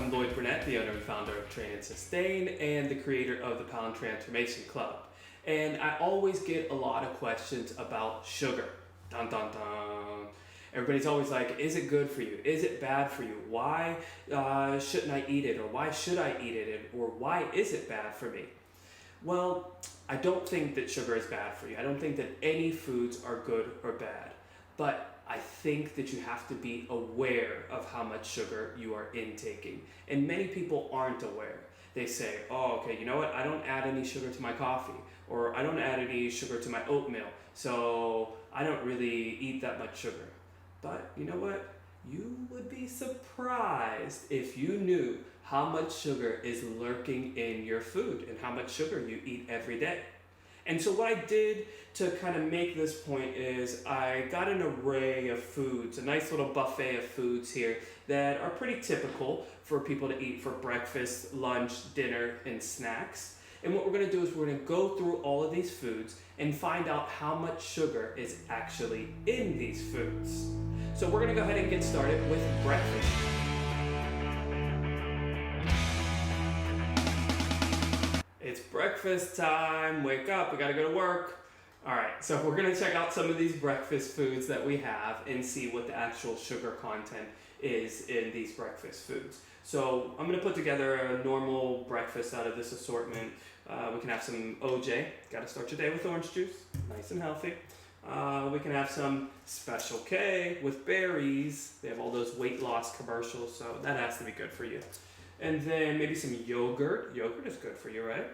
I'm Lloyd, Burnett, the owner and founder of Train and Sustain and the creator of the Pound Transformation Club. And I always get a lot of questions about sugar. Dun dun dun. Everybody's always like, is it good for you? Is it bad for you? Why shouldn't I eat it? Or why should I eat it? Or why is it bad for me? Well, I don't think that sugar is bad for you. I don't think that any foods are good or bad. But I think that you have to be aware of how much sugar you are intaking. And many people aren't aware. They say, oh, okay, you know what? I don't add any sugar to my coffee, or I don't add any sugar to my oatmeal, so I don't really eat that much sugar. But you know what? You would be surprised if you knew how much sugar is lurking in your food and how much sugar you eat every day. And so what I did to kind of make this point is I got an array of foods, a nice little buffet of foods here that are pretty typical for people to eat for breakfast, lunch, dinner, and snacks. And what we're going to do is we're going to go through all of these foods and find out how much sugar is actually in these foods. So we're going to go ahead and get started with breakfast. It's breakfast time, wake up, we gotta go to work. All right, so we're gonna check out some of these breakfast foods that we have and see what the actual sugar content is in these breakfast foods. So I'm gonna put together a normal breakfast out of this assortment. We can have some OJ, gotta start your day with orange juice, nice and healthy. We can have some Special K with berries. They have all those weight loss commercials, so that has to be good for you. And then maybe some yogurt. Yogurt is good for you, right?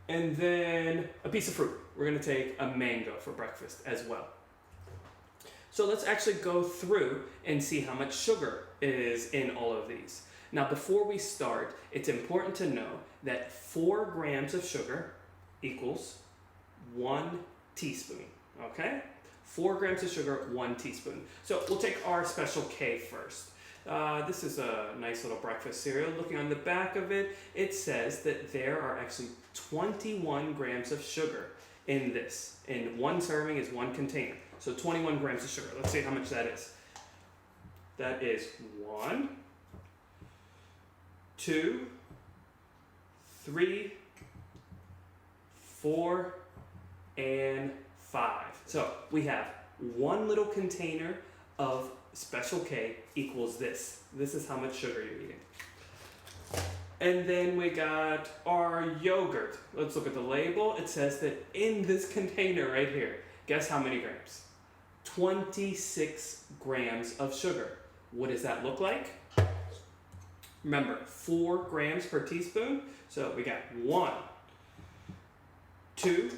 And then a piece of fruit. We're gonna take a mango for breakfast as well. So let's actually go through and see how much sugar is in all of these. Now before we start, it's important to know that 4 grams of sugar equals 1 teaspoon, okay? 4 grams of sugar, 1 teaspoon. So we'll take our Special K first. This is a nice little breakfast cereal. Looking on the back of it, it says that there are actually 21 grams of sugar in this. And 1 serving is 1 container. So 21 grams of sugar. Let's see how much that is. That is 1, 2, 3, 4, and 5. So we have 1 little container of Special K equals this. This is how much sugar you're eating. And then we got our yogurt. Let's look at the label. It says that in this container right here, guess how many grams? 26 grams of sugar. What does that look like? Remember, 4 grams per teaspoon. So we got 1, 2,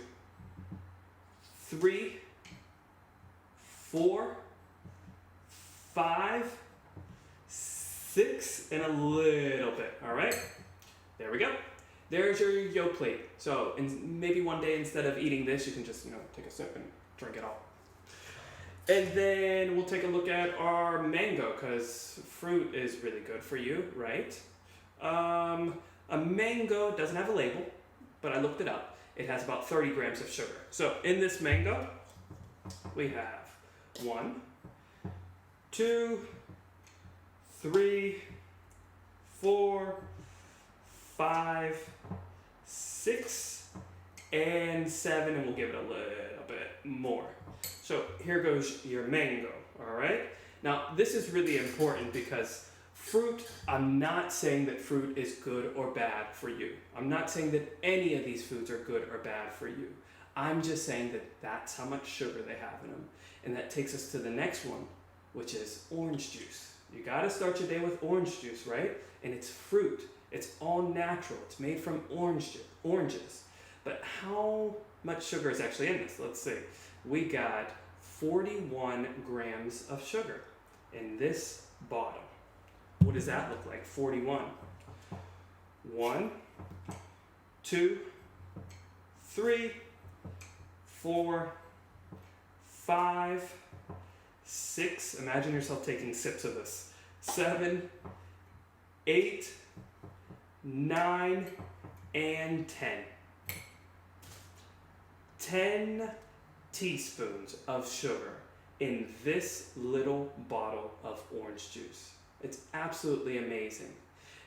3, 4, 5, 6, and a little bit, all right? There we go. There's your yo plate. So maybe one day instead of eating this, you can just, take a sip and drink it all. And then we'll take a look at our mango, because fruit is really good for you, right? A mango doesn't have a label, but I looked it up. It has about 30 grams of sugar. So in this mango, we have 1, 2, 3, 4, 5, 6, and 7, and we'll give it a little bit more. So here goes your mango, all right? Now, this is really important because fruit, I'm not saying that fruit is good or bad for you. I'm not saying that any of these foods are good or bad for you. I'm just saying that that's how much sugar they have in them. And that takes us to the next one, which is orange juice. You gotta start your day with orange juice, right? And it's fruit. It's all natural. It's made from oranges. But how much sugar is actually in this? Let's see. We got 41 grams of sugar in this bottle. What does that look like? 41. 1, 2, 3, 4, 5, 6. Imagine yourself taking sips of this. 7, 8, 9, and 10. 10 teaspoons of sugar in this little bottle of orange juice. It's absolutely amazing.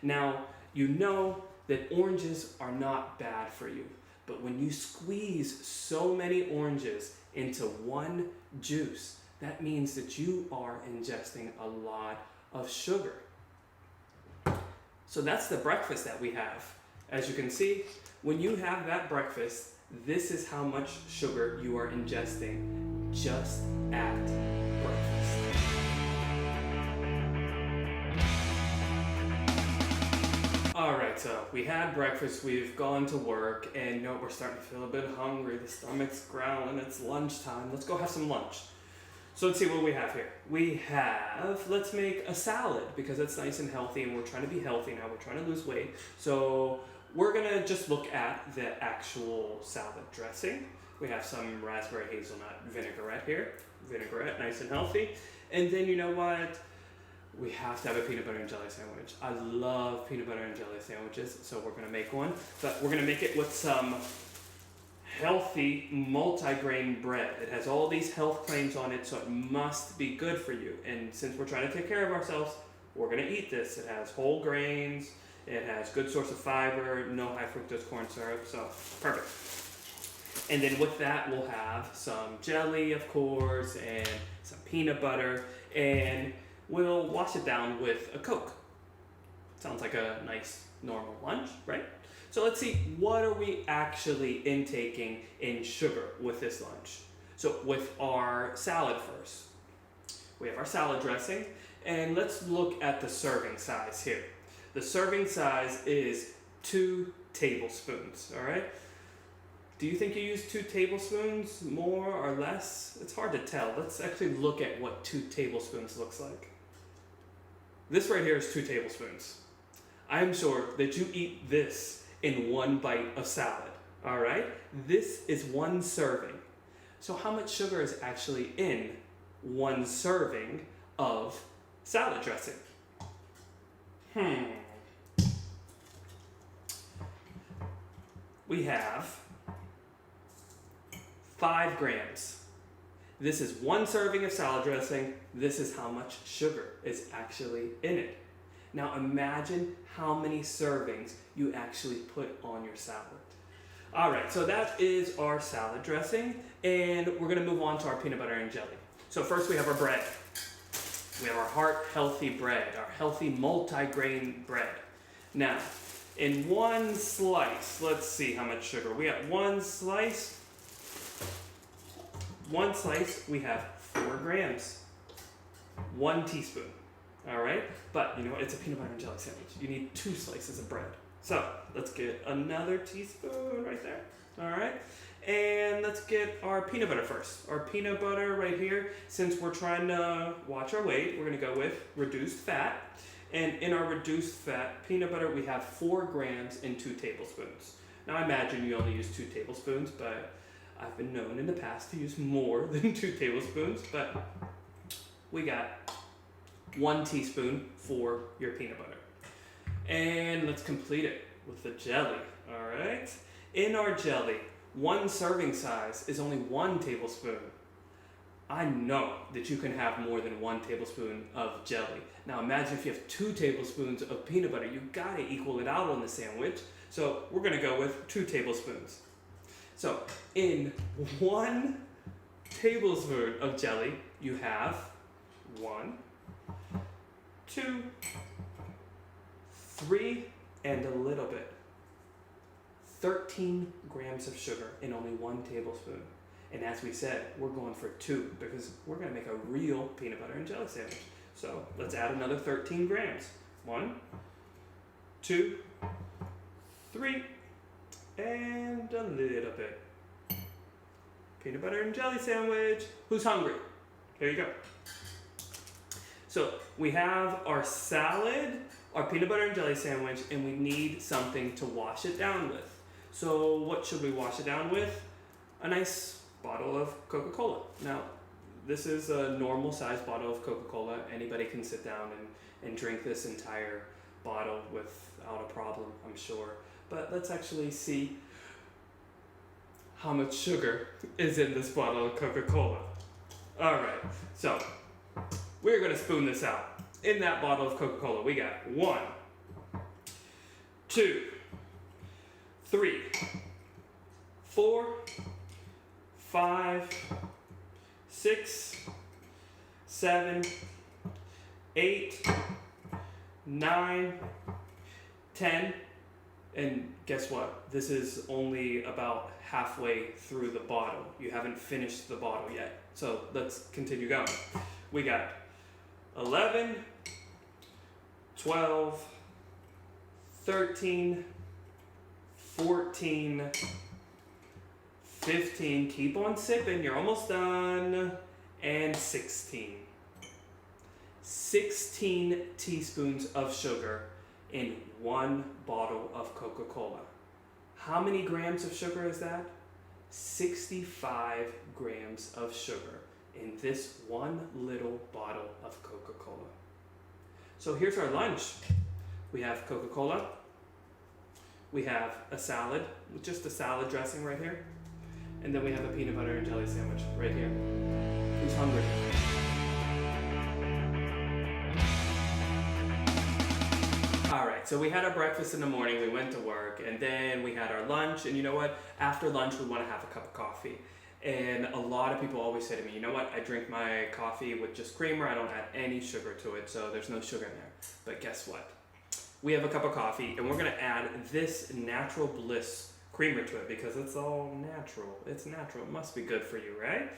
Now, you know that oranges are not bad for you, but when you squeeze so many oranges into one juice, that means that you are ingesting a lot of sugar. So that's the breakfast that we have. As you can see, when you have that breakfast, this is how much sugar you are ingesting just at breakfast. Alright, so we had breakfast, we've gone to work, and you know, we're starting to feel a bit hungry, the stomach's growling, it's lunchtime, let's go have some lunch. So let's see what we have here. Let's make a salad because it's nice and healthy and we're trying to be healthy now, we're trying to lose weight. So we're gonna just look at the actual salad dressing. We have some raspberry hazelnut vinaigrette here. Vinaigrette, nice and healthy. And then you know what? We have to have a peanut butter and jelly sandwich. I love peanut butter and jelly sandwiches, so we're gonna make one. But we're gonna make it with some healthy multi-grain bread. It has all these health claims on it, so it must be good for you. And since we're trying to take care of ourselves, we're gonna eat this. It has whole grains, it has good source of fiber, no high fructose corn syrup, so perfect. And then with that, we'll have some jelly, of course, and some peanut butter, and we'll wash it down with a Coke. Sounds like a nice, normal lunch, right? So let's see, what are we actually intaking in sugar with this lunch? So with our salad first, we have our salad dressing, and let's look at the serving size here. The serving size is 2 tablespoons, all right? Do you think you use 2 tablespoons, more or less? It's hard to tell. Let's actually look at what 2 tablespoons looks like. This right here is 2 tablespoons. I'm sure that you eat this in one bite of salad, all right? This is 1 serving. So how much sugar is actually in 1 serving of salad dressing? We have 5 grams. This is 1 serving of salad dressing. This is how much sugar is actually in it. Now imagine how many servings you actually put on your salad. All right, so that is our salad dressing, and we're gonna move on to our peanut butter and jelly. So first we have our bread. We have our heart-healthy bread, our healthy multi-grain bread. Now, in 1 slice, let's see how much sugar. We got 1 slice, we have 4 grams, 1 teaspoon. All right, but you know, it's a peanut butter and jelly sandwich. You need 2 slices of bread. So let's get another teaspoon right there. All right, and let's get our peanut butter first. Our peanut butter right here, since we're trying to watch our weight, we're gonna go with reduced fat. And in our reduced fat peanut butter, we have 4 grams and 2 tablespoons. Now I imagine you only use 2 tablespoons, but I've been known in the past to use more than 2 tablespoons, but we got 1 teaspoon for your peanut butter. And let's complete it with the jelly, all right? In our jelly, 1 serving size is only 1 tablespoon. I know that you can have more than 1 tablespoon of jelly. Now imagine if you have 2 tablespoons of peanut butter, you gotta equal it out on the sandwich. So we're gonna go with 2 tablespoons. So in 1 tablespoon of jelly, you have 1, 2, 3, and a little bit. 13 grams of sugar in only 1 tablespoon. And as we said, we're going for 2 because we're gonna make a real peanut butter and jelly sandwich. So let's add another 13 grams. 1, 2, 3, and a little bit. Peanut butter and jelly sandwich. Who's hungry? Here you go. So we have our salad, our peanut butter and jelly sandwich, and we need something to wash it down with. So what should we wash it down with? A nice bottle of Coca-Cola. Now, this is a normal sized bottle of Coca-Cola. Anybody can sit down and drink this entire bottle without a problem, I'm sure. But let's actually see how much sugar is in this bottle of Coca-Cola. All right, so we're gonna spoon this out. In that bottle of Coca-Cola, we got 1, 2, 3, 4, 5, 6, 7, 8, 9, 10, and guess what? This is only about halfway through the bottle. You haven't finished the bottle yet. So let's continue going. We got 11, 12, 13, 14, 15, keep on sipping, you're almost done, and 16. 16 teaspoons of sugar in one bottle of Coca-Cola. How many grams of sugar is that? 65 grams of sugar in this one little bottle of Coca-Cola. So here's our lunch. We have Coca-Cola. We have a salad, just a salad dressing right here. And then we have a peanut butter and jelly sandwich right here. Who's hungry? Alright, so we had our breakfast in the morning, we went to work, and then we had our lunch, and you know what? After lunch, we want to have a cup of coffee. And a lot of people always say to me, you know what? I drink my coffee with just creamer, I don't add any sugar to it, so there's no sugar in there. But guess what? We have a cup of coffee, and we're going to add this Natural Bliss creamer to it because it's all natural. It's natural. It must be good for you, right?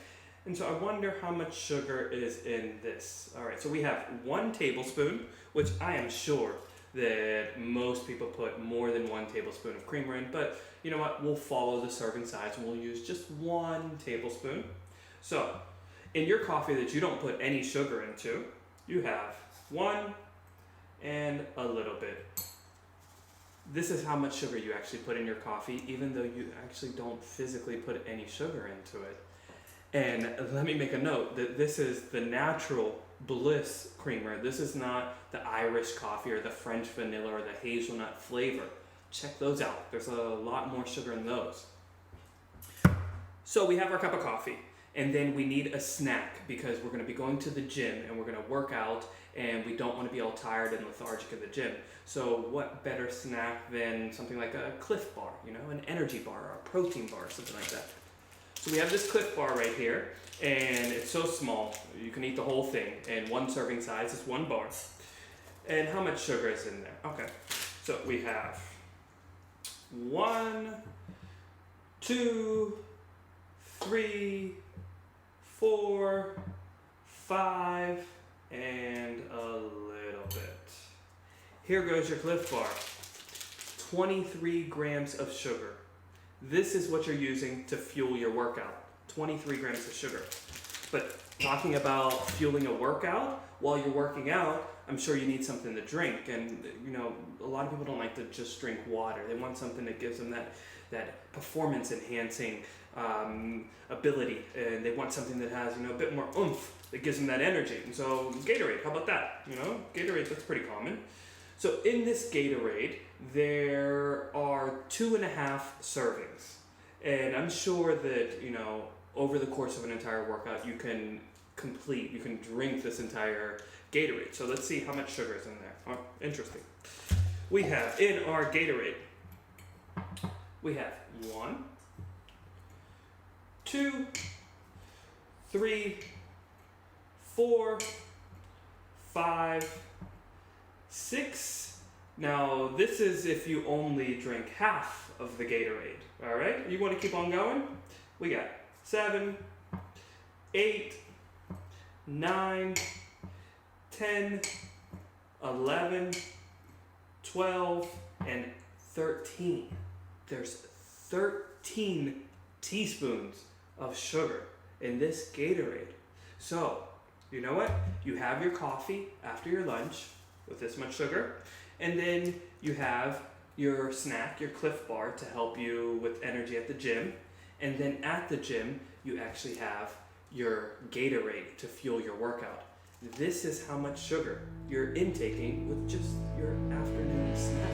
And so I wonder how much sugar is in this. All right, so we have 1 tablespoon, which I am sure that most people put more than 1 tablespoon of creamer in, but you know what? We'll follow the serving size and we'll use just 1 tablespoon. So in your coffee that you don't put any sugar into, you have 1 and a little bit. This is how much sugar you actually put in your coffee, even though you actually don't physically put any sugar into it. And let me make a note that this is the Natural Bliss creamer. This is not the Irish coffee or the French vanilla or the hazelnut flavor. Check those out. There's a lot more sugar in those. So we have our cup of coffee, and then we need a snack because we're going to be going to the gym and we're going to work out, and we don't want to be all tired and lethargic in the gym. So what better snack than something like a Cliff Bar, you know, an energy bar or a protein bar, something like that. So we have this Cliff Bar right here, and it's so small, you can eat the whole thing, and 1 serving size is 1 bar. And how much sugar is in there? Okay, so we have 1, 2, 3, 4, 5, and a little bit. Here goes your Cliff Bar. 23 grams of sugar. This is what you're using to fuel your workout. 23 grams of sugar. But talking about fueling a workout, while you're working out, I'm sure you need something to drink. And you know, a lot of people don't like to just drink water. They want something that gives them that performance enhancing ability. And they want something that has, you know, a bit more oomph, that gives them that energy. And so Gatorade, how about that? You know, Gatorade, that's pretty common. So in this Gatorade, there are 2.5 servings. And I'm sure that, you know, over the course of an entire workout, you can drink this entire Gatorade. So let's see how much sugar is in there. Oh, interesting. We have in our Gatorade, we have 1, 2, 3, 4, 5, 6. Now this is if you only drink half of the Gatorade. All right, you want to keep on going? We got 7, 8, 9, 10, 11, 12, and 13. There's 13 teaspoons of sugar in this Gatorade. So, you know what? You have your coffee after your lunch with this much sugar, and then you have your snack, your Cliff Bar, to help you with energy at the gym, and then at the gym, you actually have your Gatorade to fuel your workout. This is how much sugar you're intaking with just your afternoon snack.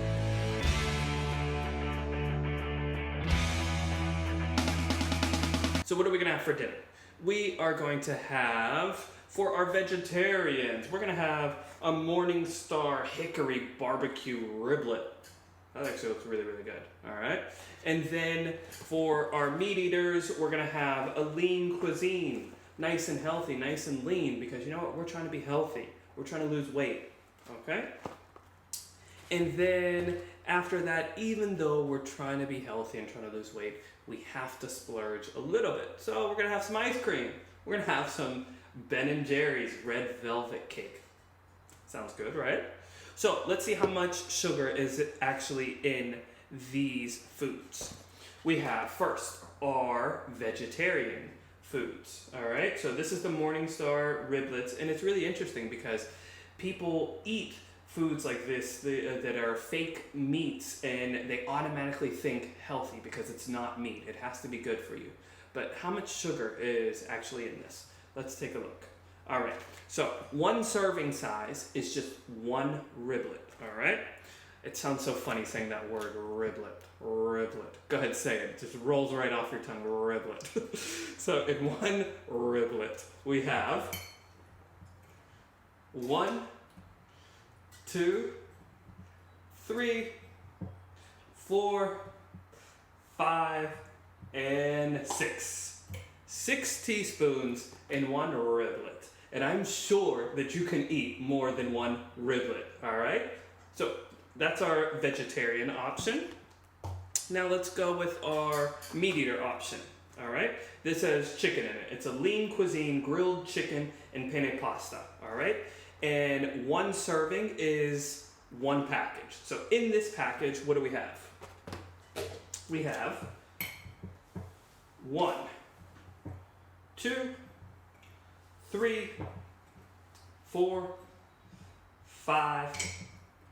So what are we gonna have for dinner? We are going to have, for our vegetarians, we're gonna have a Morningstar Hickory Barbecue Riblet. That actually looks really, really good. All right. And then for our meat eaters, we're going to have a lean cuisine. Nice and healthy, nice and lean, because you know what? We're trying to be healthy. We're trying to lose weight. Okay? And then after that, even though we're trying to be healthy and trying to lose weight, we have to splurge a little bit. So we're going to have some ice cream. We're going to have some Ben & Jerry's red velvet cake. Sounds good, right? So let's see how much sugar is actually in these foods. We have first our vegetarian foods. All right, so this is the Morningstar riblets, and it's really interesting because people eat foods like this that are fake meats, and they automatically think healthy because it's not meat. It has to be good for you. But how much sugar is actually in this? Let's take a look. All right, so one serving size is just one riblet, all right? It sounds so funny saying that word, riblet, riblet. Go ahead, say it. It just rolls right off your tongue, riblet. So in one riblet, we have 1, 2, 3, 4, 5, and 6. 6 teaspoons in one riblet. And I'm sure that you can eat more than one riblet, all right? So that's our vegetarian option. Now let's go with our meat eater option, all right? This has chicken in it. It's a lean cuisine, grilled chicken and penne pasta, all right? And one serving is one package. So in this package, what do we have? We have 1, 2, 3, 4, 5,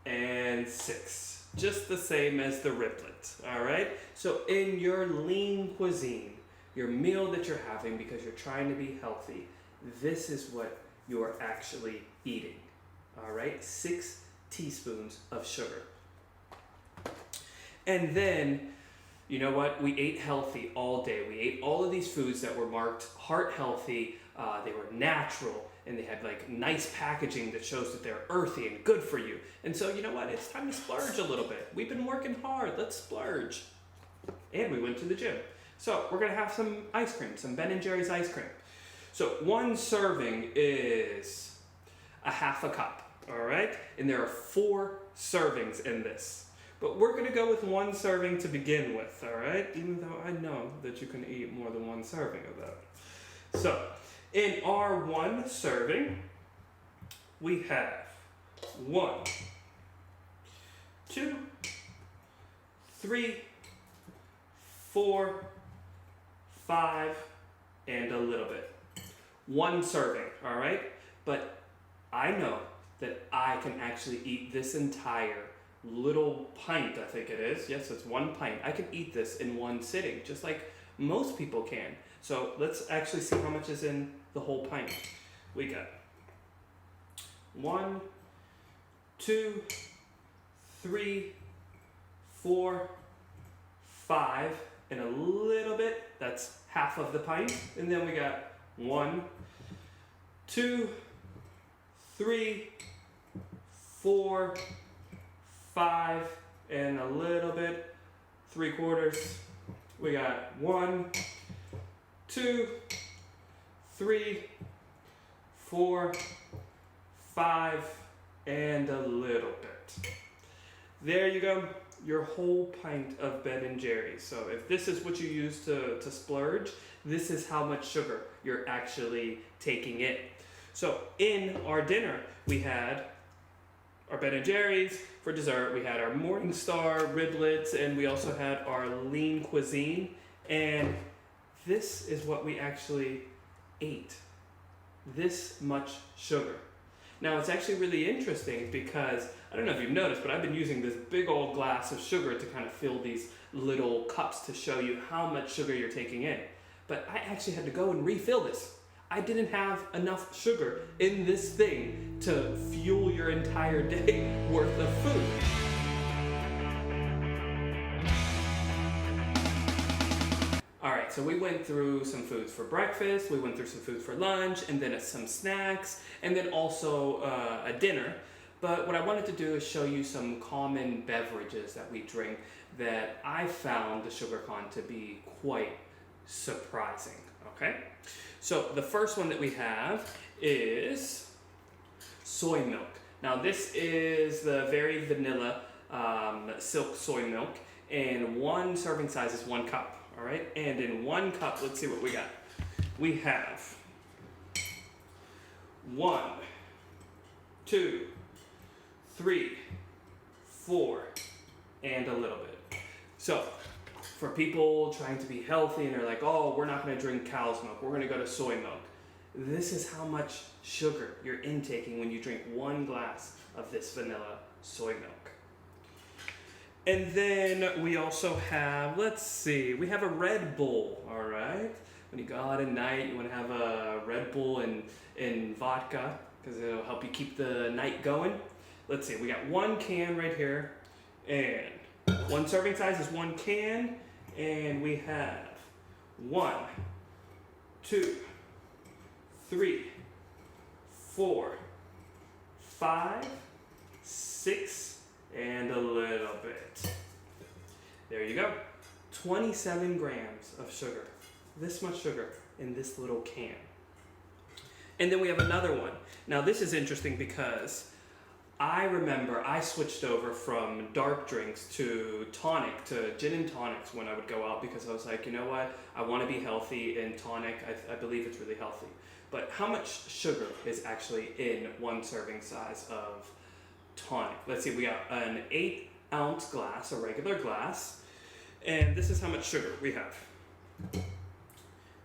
and 6. Just the same as the riblet, all right? So in your lean cuisine, your meal that you're having because you're trying to be healthy, this is what you're actually eating, all right? 6 teaspoons of sugar. And then, you know what? We ate healthy all day. We ate all of these foods that were marked heart healthy. They were natural, and they had like nice packaging that shows that they're earthy and good for you. And so, you know what? It's time to splurge a little bit. We've been working hard. Let's splurge. And we went to the gym. So we're going to have some ice cream, some Ben & Jerry's ice cream. So one serving is a half a cup, all right? And there are 4 servings in this. But we're going to go with one serving to begin with, all right? Even though I know that you can eat more than one serving of that. So in our one serving, we have 1, 2, 3, 4, 5, and a little bit. One serving, all right? But I know that I can actually eat this entire little pint, I think it is. Yes, it's 1 pint. I can eat this in one sitting, just like most people can. So let's actually see how much is in the whole pint. We got 1, 2, 3, 4, 5, and a little bit. That's half of the pint. And then we got 1, 2, 3, 4, 5, and a little bit, 3/4. We got 1, 2, 3, 4, 5, and a little bit. There you go, your whole pint of Ben & Jerry's. So if this is what you use to splurge, this is how much sugar you're actually taking in. So in our dinner, we had our Ben & Jerry's. For dessert, we had our Morningstar riblets, and we also had our lean cuisine. And this is what we actually ate. This much sugar. Now, it's actually really interesting because, I don't know if you've noticed, but I've been using this big old glass of sugar to kind of fill these little cups to show you how much sugar you're taking in. But I actually had to go and refill this. I didn't have enough sugar in this thing to fuel your entire day worth of food. All right, so we went through some foods for breakfast, we went through some foods for lunch, and then some snacks, and then also a dinner. But what I wanted to do is show you some common beverages that we drink that I found the sugar content to be quite surprising, okay? So the first one that we have is soy milk. Now this is the very vanilla silk soy milk, and one serving size is 1 cup, all right? And in 1 cup, let's see what we got. We have 1, 2, 3, 4, and a little bit. So for people trying to be healthy and they're like, oh, we're not going to drink cow's milk, we're going to go to soy milk. This is how much sugar you're intaking when you drink 1 glass of this vanilla soy milk. And then we also have, let's see, we have a Red Bull, all right? When you go out at night, you want to have a Red Bull and vodka because it'll help you keep the night going. Let's see, we got 1 can right here, and 1 serving size is 1 can, and we have 1, 2, 3, 4, 5, 6, and a little bit. There you go. 27 grams of sugar. This much sugar in this little can. And then we have another one. Now this is interesting because I remember I switched over from dark drinks to tonic, to gin and tonics when I would go out because I was like, you know what? I want to be healthy, and tonic, I believe it's really healthy. But how much sugar is actually in 1 serving size of tonic? Let's see, we got an 8-ounce glass, a regular glass, and this is how much sugar we have.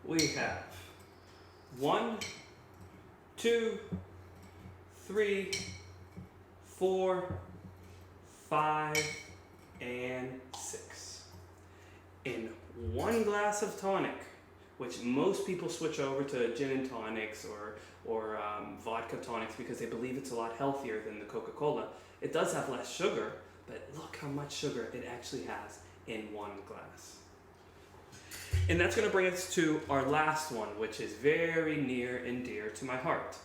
We have 1, 2, 3, 4, 5, and 6. In 1 glass of tonic, which most people switch over to gin and tonics or vodka tonics because they believe it's a lot healthier than the Coca-Cola. It does have less sugar, but look how much sugar it actually has in 1 glass. And that's going to bring us to our last one, which is very near and dear to my heart.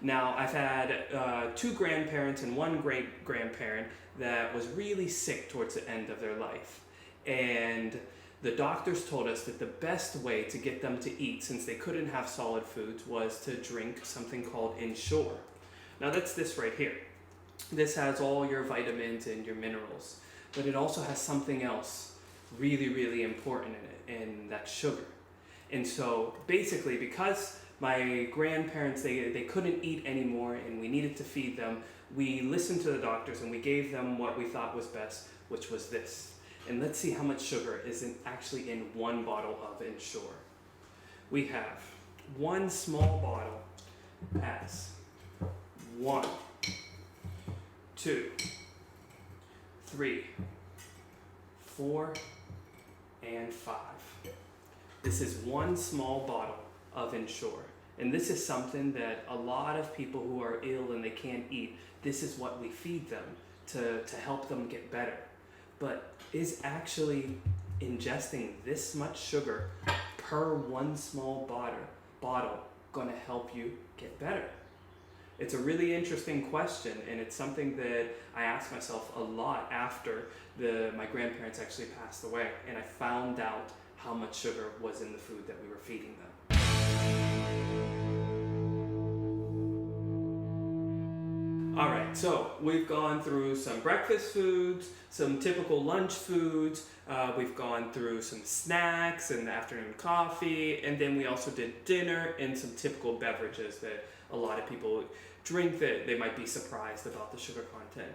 Now, I've had 2 grandparents and 1 great-grandparent that was really sick towards the end of their life. And the doctors told us that the best way to get them to eat, since they couldn't have solid foods, was to drink something called Ensure. Now that's this right here. This has all your vitamins and your minerals, but it also has something else really, really important in it, and that's sugar. And so basically, because my grandparents, they couldn't eat anymore and we needed to feed them, we listened to the doctors and we gave them what we thought was best, which was this. And let's see how much sugar is actually in 1 bottle of Ensure. We have 1 small bottle has 1, 2, 3, 4, and 5. This is 1 small bottle of Ensure. And this is something that a lot of people who are ill and they can't eat, this is what we feed them to help them get better. But is actually ingesting this much sugar per 1 small bottle going to help you get better? It's a really interesting question, and it's something that I asked myself a lot after my grandparents actually passed away, and I found out how much sugar was in the food that we were feeding them. Alright, so we've gone through some breakfast foods, some typical lunch foods, we've gone through some snacks and afternoon coffee, and then we also did dinner and some typical beverages that a lot of people drink that they might be surprised about the sugar content.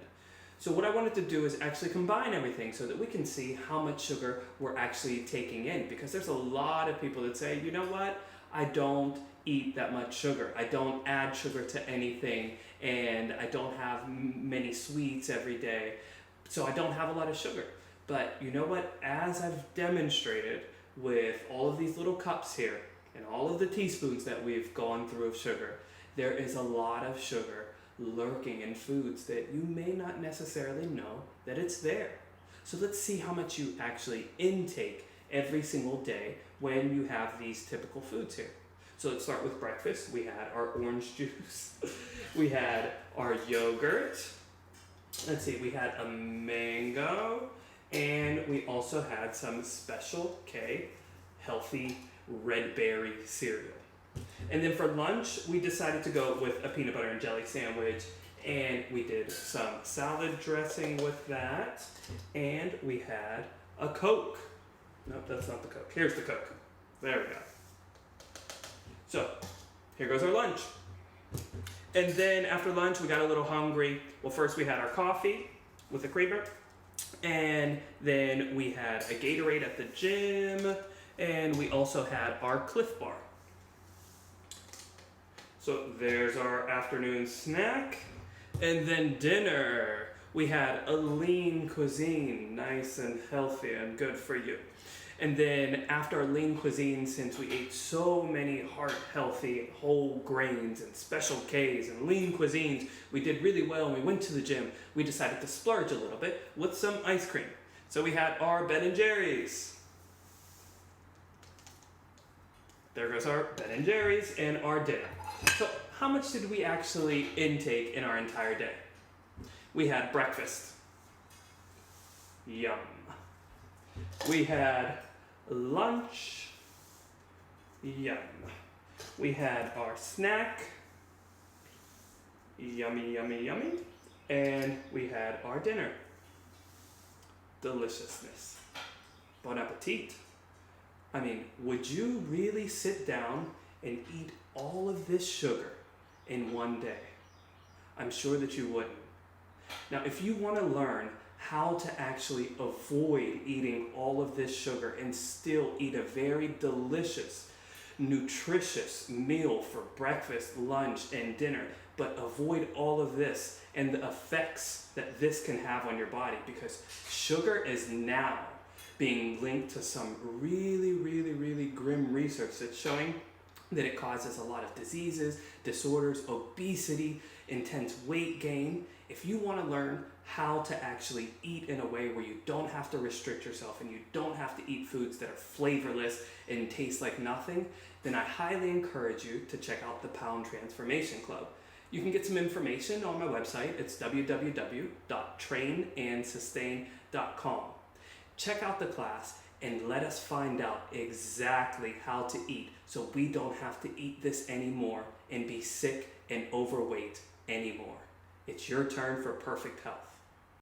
So what I wanted to do is actually combine everything so that we can see how much sugar we're actually taking in, because there's a lot of people that say, you know what, I don't eat that much sugar. I don't add sugar to anything, and I don't have many sweets every day, so I don't have a lot of sugar. But you know what? As I've demonstrated with all of these little cups here and all of the teaspoons that we've gone through of sugar, there is a lot of sugar lurking in foods that you may not necessarily know that it's there. So let's see how much you actually intake every single day when you have these typical foods here. So let's start with breakfast. We had our orange juice. We had our yogurt. let's see, we had a mango, and we also had some Special K healthy red berry cereal. And then for lunch, we decided to go with a peanut butter and jelly sandwich, and we did some salad dressing with that, and we had a Coke. Nope, that's not the Coke. Here's the Coke. There we go. So, here goes our lunch. And then after lunch, we got a little hungry. Well, first we had our coffee with a creamer, and then we had a Gatorade at the gym, and we also had our Cliff Bar. So there's our afternoon snack. And then dinner, we had a lean cuisine, nice and healthy and good for you. And then after our lean cuisine, since we ate so many heart-healthy whole grains and Special Ks and lean cuisines, we did really well and we went to the gym. We decided to splurge a little bit with some ice cream. So we had our Ben & Jerry's. There goes our Ben & Jerry's and our dinner. So how much did we actually intake in our entire day? We had breakfast. Yum. We had lunch. Yum. We had our snack. Yummy, yummy, yummy. And we had our dinner. Deliciousness. Bon appetit. I mean, would you really sit down and eat all of this sugar in one day? I'm sure that you wouldn't. Now, if you want to learn how to actually avoid eating all of this sugar and still eat a very delicious, nutritious meal for breakfast, lunch, and dinner, but avoid all of this and the effects that this can have on your body, because sugar is now being linked to some really, really, really grim research that's showing that it causes a lot of diseases, disorders, obesity, intense weight gain. If you want to learn how to actually eat in a way where you don't have to restrict yourself and you don't have to eat foods that are flavorless and taste like nothing, then I highly encourage you to check out the Pound Transformation Club. You can get some information on my website. It's www.trainandsustain.com. Check out the class and let us find out exactly how to eat so we don't have to eat this anymore and be sick and overweight anymore. It's your turn for perfect health.